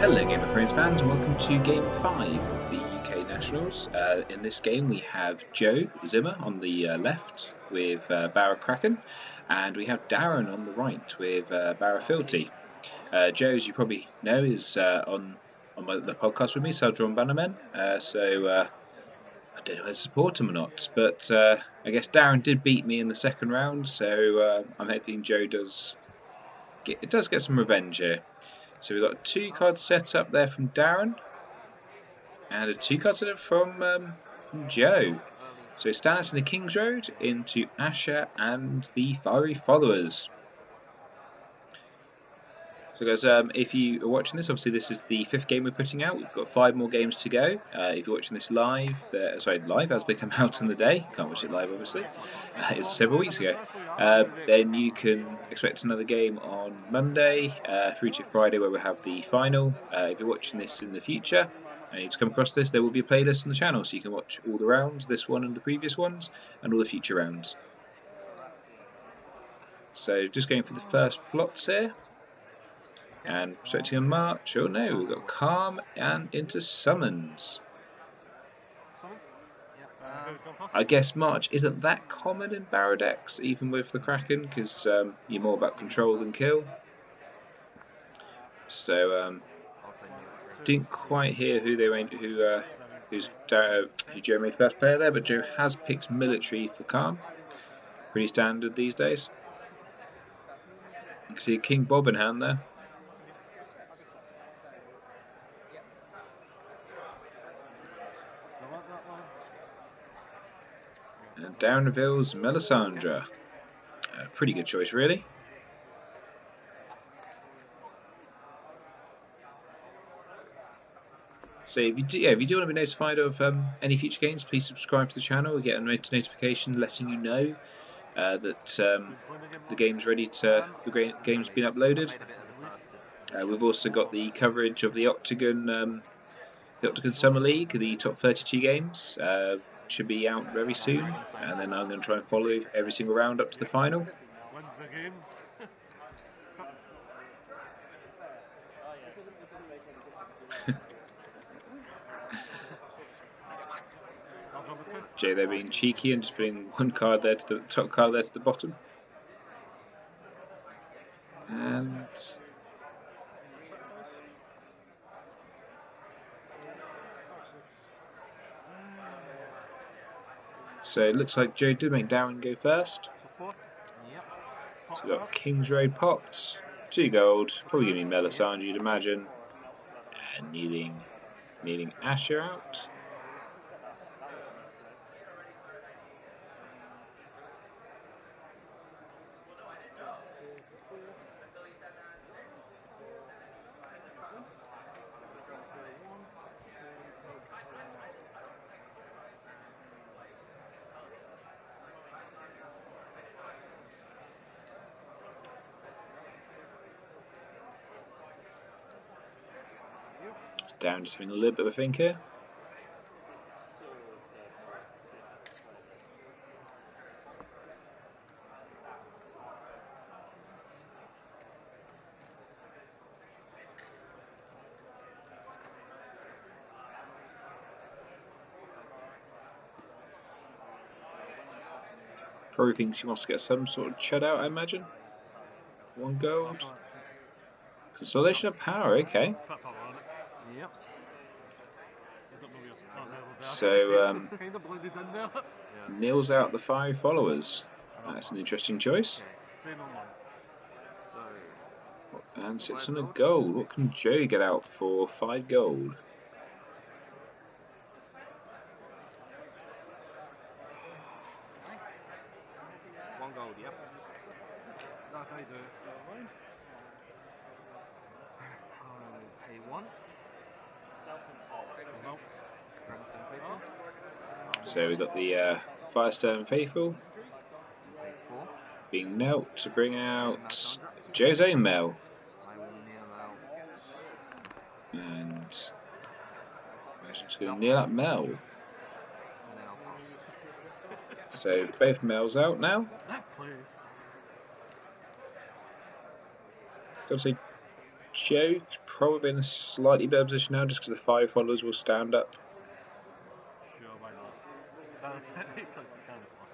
Hello Game of Thrones fans and welcome to Game 5 of the UK Nationals. In this game we have Joe Zimmer on the left with Bara Kraken, and we have Darren on the right with Bara Fealty. Joe, as you probably know, is on the podcast with me, Southron Bannerman, so I don't know whether to support him or not, but I guess Darren did beat me in the second round, so I'm hoping Joe does get some revenge here. So we've got a 2-card set up there from Darren, and a 2-card set up from Joe. So Stannis in the King's Road into Asher and the Fiery Followers. So guys, if you are watching this, obviously this is the 5th game we're putting out. We've got 5 more games to go. If you're watching this live as they come out on the day, can't watch it live obviously, it was several weeks ago, then you can expect another game on Monday through to Friday where we'll have the final. If you're watching this in the future and you need to come across this, there will be a playlist on the channel so you can watch all the rounds, this one and the previous ones, and all the future rounds. So just going for the first plots here. And expecting a march. Oh no, we've got calm and into summons. I guess march isn't that common in Barra decks, even with the Kraken, because you're more about control than kill. So didn't quite hear who Joe made first player there, but Joe has picked military for calm. Pretty standard these days. You can see a King Bob in hand there. And Darren reveals Melisandre. Pretty good choice, really. So if you do want to be notified of any future games, please subscribe to the channel. We get a notification letting you know that the game's ready the game's been uploaded. We've also got the coverage of the Octagon Summer League, the top 32 games. Should be out very soon, and then I'm going to try and follow every single round up to the final. Jay, they're being cheeky and just putting one card there to the top card there to the bottom. And so it looks like Joe did make Darren go first. So we've got King's Road popped, 2 gold, probably going to be Melisandre, you'd imagine, and needing Asher out. Darren just having a little bit of a think here. Probably thinks he wants to get some sort of chud out, I imagine. 1 gold. Consolidation of Power, okay. So nails out the 5 followers. That's an interesting choice. And sits on a gold. What can Joe get out for 5 gold? So we've got the Firestone Faithful being knelt to bring out Joe's own Mel. And we're just going to kneel up Mel. So both Mel's out now. Gotta say, Joe probably in a slightly better position now just because the 5 followers will stand up. Sure, why not?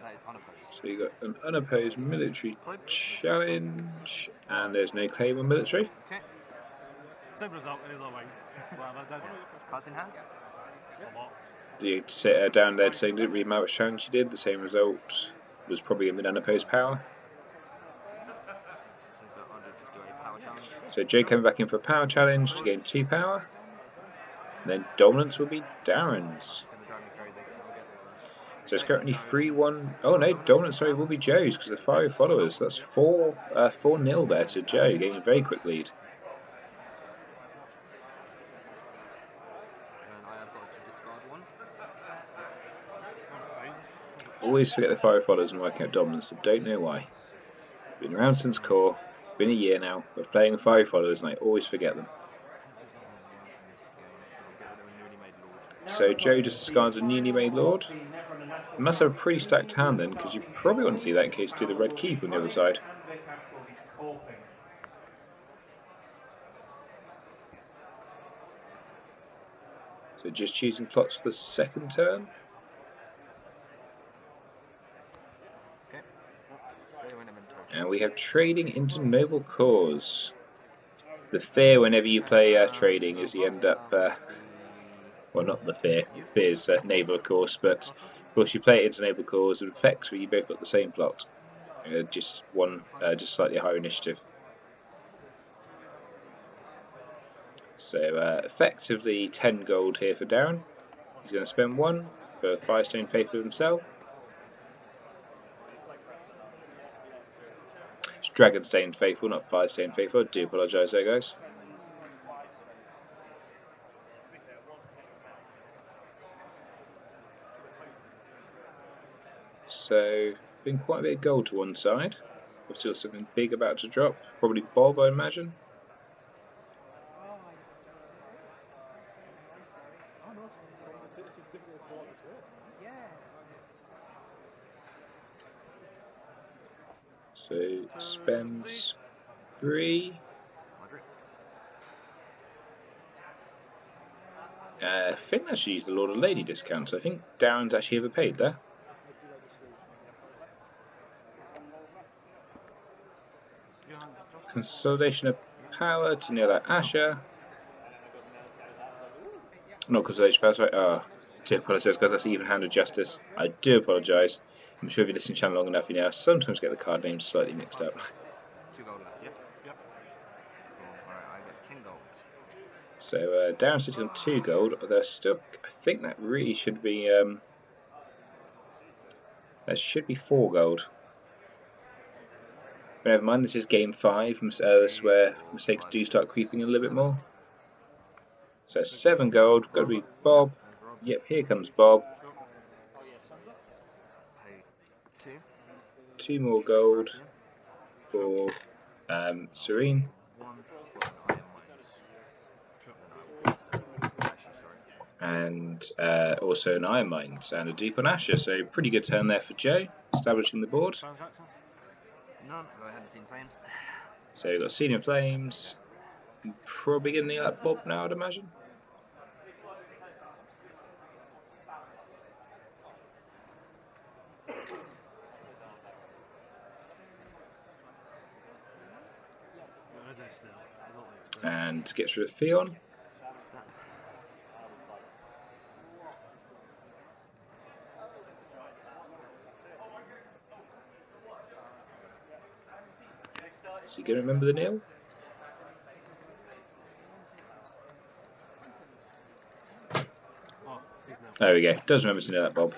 That is unopposed. So you got an unopposed military challenge, and there's no claim on military. Okay. Same result, any other way. Whatever, dead. Cards in hand? You sit her down there to say, didn't really matter which challenge she did, the same result was probably in an unopposed power. So Joe coming back in for a power challenge to gain 2 power. And then dominance will be Darren's. So it's currently 3-1. Oh no, dominance sorry will be Joe's because the 5 followers. That's 4-0 there to Joe, getting a very quick lead. Always forget the 5 followers and working out dominance. I don't know why. Been around since core. Been a year now of playing with 5 followers and I always forget them. So Joe just discards a newly made lord. You must have a pretty stacked hand then, because you probably want to see that in case you do the red keep on the other side. So just choosing plots for the second turn. And we have trading into noble cause. The fear whenever you play trading is you end up, well not the fear, fear's naval of course, but of course you play it into noble cause and effects where you both got the same plot. Just slightly higher initiative. So effectively 10 gold here for Darren. He's going to spend 1 for Firestone Faith of himself. It's Dragonstone Faithful, not Firestone Faithful. I do apologise there, guys. So, been quite a bit of gold to one side. We've still something big about to drop. Probably Bob, I imagine. So, spends 3. I think that's used the Lord and Lady discount, so I think Darren's actually overpaid there. Consolidation of power to near that Asher. Not consolidation of power, sorry. I do apologise guys, that's even-handed justice. I do apologise. I'm sure if you listen to the channel long enough, you know I sometimes get the card names slightly mixed up. 2 gold left, yep. Cool. Alright, I get 10 gold. So Darren's sitting on 2 gold, although still, I think that really should be, that should be 4 gold. But never mind, this is game 5, this is where mistakes do start creeping a little bit more. So 7 gold, got to be Bob. Yep, here comes Bob. 2 more gold for Serene. And also an Iron Mines and a Deep on Asher, so pretty good turn there for Joe, establishing the board. None, I hadn't seen flames. So you've got Senior Flames, probably going to need that Bob now, I'd imagine. And gets rid of Theon. Is he going to remember the nil? There we go. Does remember to know that, Bob.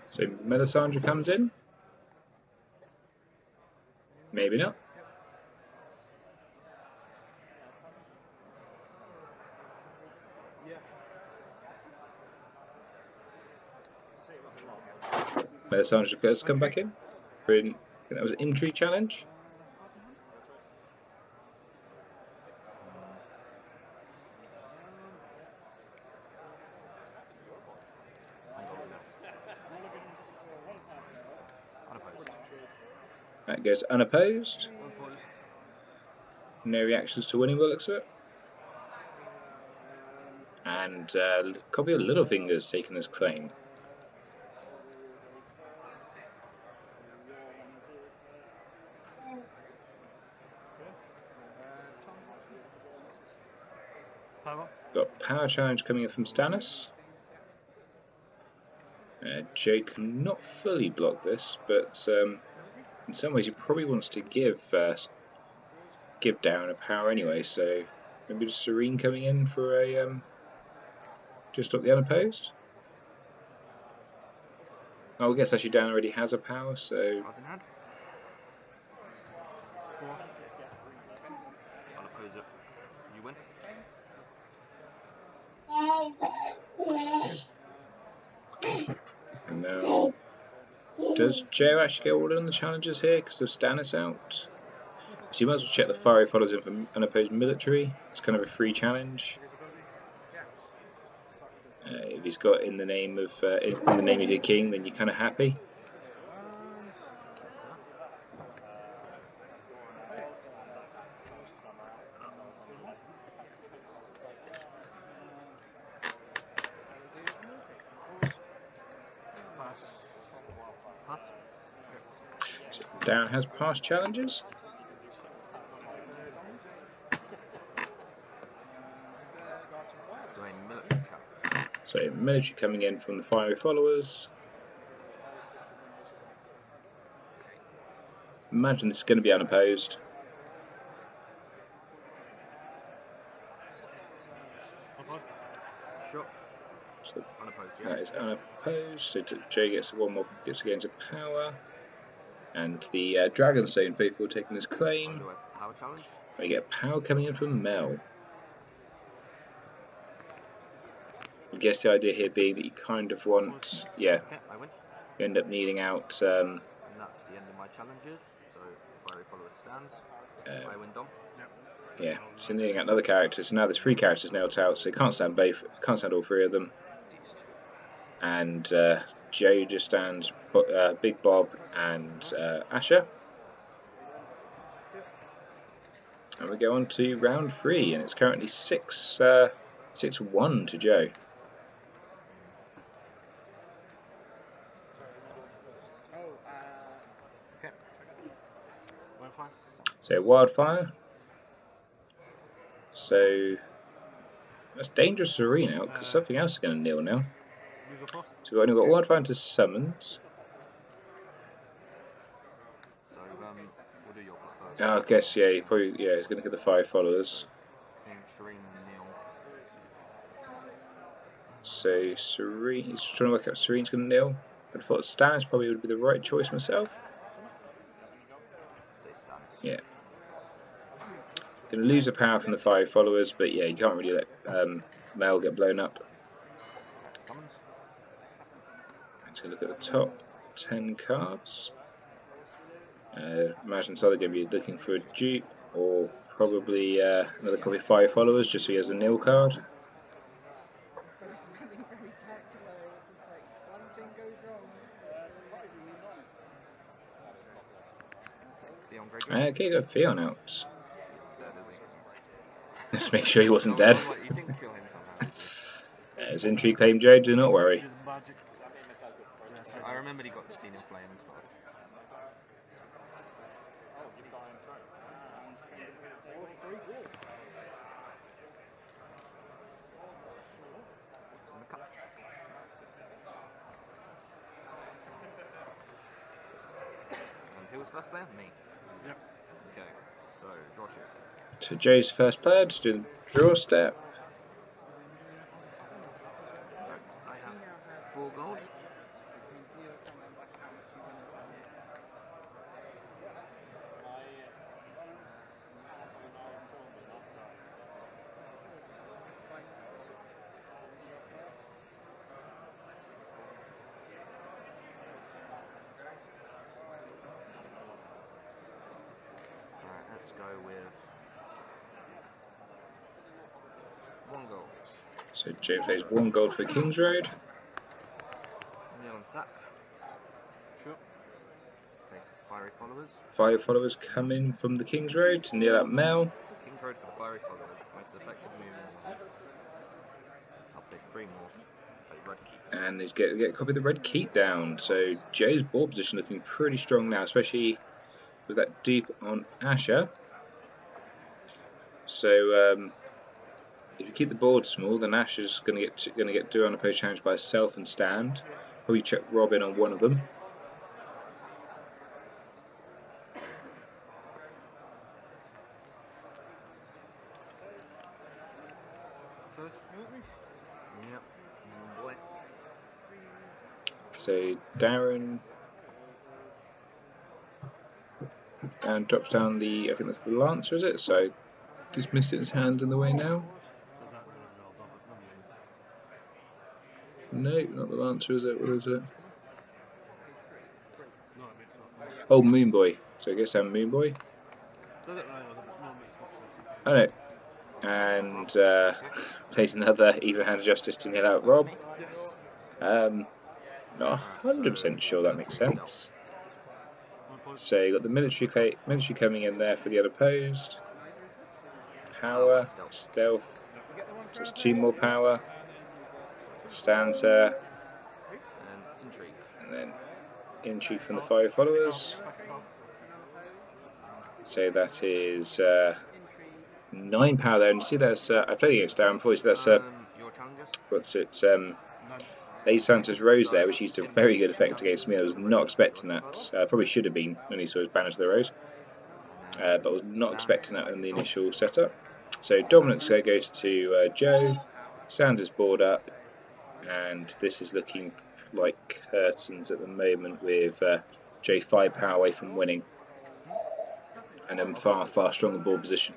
So Melisandre comes in. Maybe not. Melisandre has come back in. I think that was an injury challenge. That goes unopposed. No reactions to winning by the looks of it. And copy of Littlefinger's taking his claim. Got power challenge coming in from Stannis. Joe cannot fully block this, but in some ways he probably wants to give Darren a power anyway. So maybe just Serene coming in for a just stop the unopposed. Oh, I guess actually Darren already has a power, so. Unoppose it. You win. And now, does Joe actually get all in the challenges here because of Stannis out? So you might as well check the fire he follows in for unopposed military. It's kind of a free challenge. If he's got in the name of your king, then you're kind of happy. So Darren has passed challenges. So military coming in from the fiery followers. Imagine this is going to be unopposed. Sure. So Unopposed, yeah. that is unopposed. So Joe gets one more, gets against a power. And the Dragonstone faithful taking his claim. Power challenge. We get power coming in from Mel. I guess the idea here being that you kind of want, yeah, Okay, I win. you end up needing out. And that's the end of my challenges. So fiery follower stands. I win Dom. Yeah, so needing out another character. So now there's 3 characters nailed out, so you can't stand both, can't stand all 3 of them. And Joe just stands Big Bob and Asher. And we go on to round 3, and it's currently 6-1 to Joe. So Wildfire. So that's dangerous Serene out because something else is going to kneel now. So we've only got Wildfire into summons. So we'll do your part first. Oh, I guess yeah, he's going to get the 5 followers. So Serene, he's trying to work out Serene's going to kneel. I thought Stannis probably would be the right choice myself. Yeah. Going to lose a power from the 5 followers, but yeah, you can't really let Mel get blown up. Let's look at the top 10 cards. Imagine it's either going to be looking for a dupe or probably another copy of 5 followers just so he has a nil card. Okay, got Theon out. Let's make sure he wasn't dead. His intrigue claim, Joe, do not worry. I remembered he got the scene in flames. And who was first player? Me. Yep. Okay, so draw 2. So Joe's first player, just do the draw step. I have 4 gold. let's go with 1 gold. So Joe plays 1 gold for King's Road. Kneel and sack. Sure. Play fiery followers. Fire followers come in from the King's Road to kneel out Mel. King's Road for the fiery followers. Most effective movement 1. I'll play 3 more. Play red keep. And he's get a copy of the red keep down. So Joe's board position looking pretty strong now, especially with that deep on Asher. So if you keep the board small, then Asher's going to get do unopposed challenge by herself and stand. Probably check Robin on one of them. Yep. Boy. So Darren and drops down the, I think that's the Lancer, is it? So dismissed it in his hands in the way now. No, not the Lancer, is it? What is it? Oh, Moon Boy. So I guess I'm Moon Boy. Oh no. And plays another even-handed justice to kneel out Rob. Not 100% sure that makes sense. So you got the military coming in there for the unopposed. Power, stealth. So it's 2 more power. Stanza. And intrigue. And then intrigue from the fire followers. So that is 9 power there. And you see that's I played against Darren before, so that's your challenges? what's it? Lady Santa's Rose there, which used a very good effect against me. I was not expecting that. Probably should have been when he saw his banner to the road. But I was not expecting that in the initial setup. So dominance goes to Joe. Sanders board up. And this is looking like curtains at the moment with Joe 5 power away from winning. And then far stronger board position.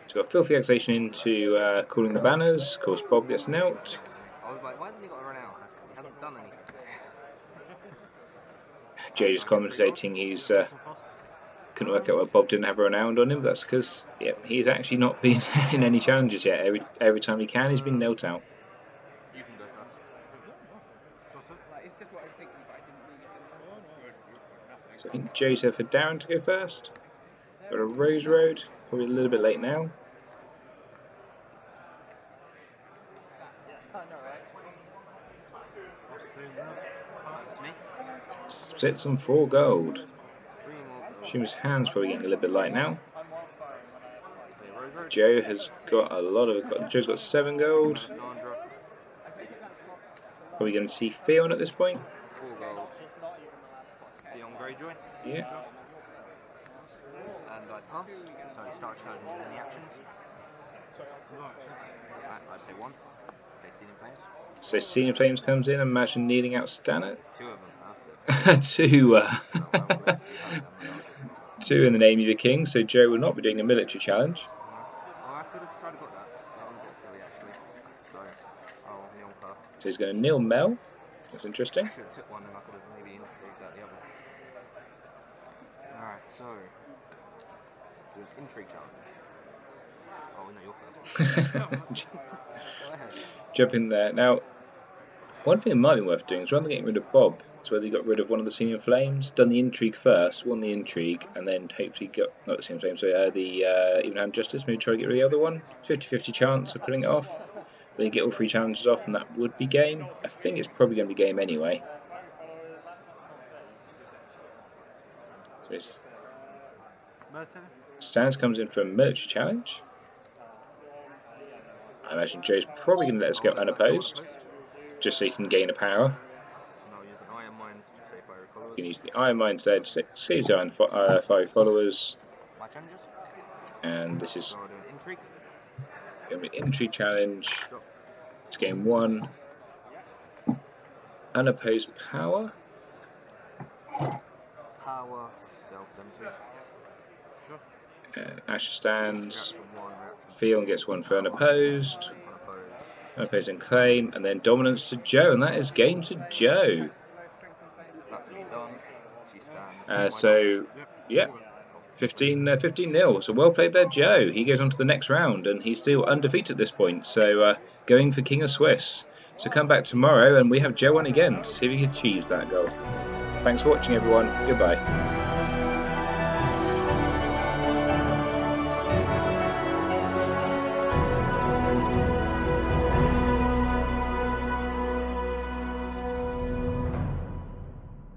So we've got Filthy Accusation into calling the banners. Of course, Bob gets knelt. I was like, why hasn't he got to run out? That's because he hasn't done anything. Jay's commentating he's couldn't work out why Bob didn't have a renowned on him. That's because he's actually not been in any challenges yet. Every time he can, he's been knelt out. You can go first. So I think Joe's here for Darren to go first. Got a Rose Road, probably a little bit late now. Sits on 4 gold. Assumes hand's probably getting a little bit light now. Joe has got a lot of. Joe's got 7 gold. Are we going to see Theon at this point? 4 gold. Theon Greyjoy. Yeah. And I pass. So start challenges any actions. I play 1. Play Sealing Flames. So Sealing Flames comes in. Imagine kneeling out Stannet. There's 2 of them. That's good. 2 in the name of the king. So Joe will not be doing a military challenge. Oh, I could have tried to got that. That was a bit silly actually. So I'll kneel her. So he's going to kneel Mel. That's interesting. I should have took one and I could have maybe intrigued at the other. Alright, so do an intrigue challenge. Oh no, you're first. Go ahead. Jump in there. Now, one thing that might be worth doing is rather than getting rid of Bob, it's whether you got rid of one of the Sealing Flames, done the intrigue first, won the intrigue, and then hopefully got, not the Sealing Flames, so the Even Hand Justice, maybe try to get rid of the other one. 50-50 chance of pulling it off. Then you get all 3 challenges off, and that would be game. I think it's probably going to be game anyway. So Stans comes in for a military challenge. I imagine Joe's probably going to let us go unopposed, just so he can gain a power. You can use the Iron Minds there to save his own 5 followers. And this is going to be an intrigue challenge. It's game 1. Unopposed power. Power, stealth, them 2. Asher stands. Theon gets 1 for unopposed. Unopposed. Opposing claim, and then dominance to Joe, and that is game to Joe. That's me done. She stands. So, yeah, 15-0. So well played there, Joe. He goes on to the next round, and he's still undefeated at this point. So going for King of Swiss. So come back tomorrow, and we have Joe on again to see if he achieves that goal. Thanks for watching, everyone. Goodbye.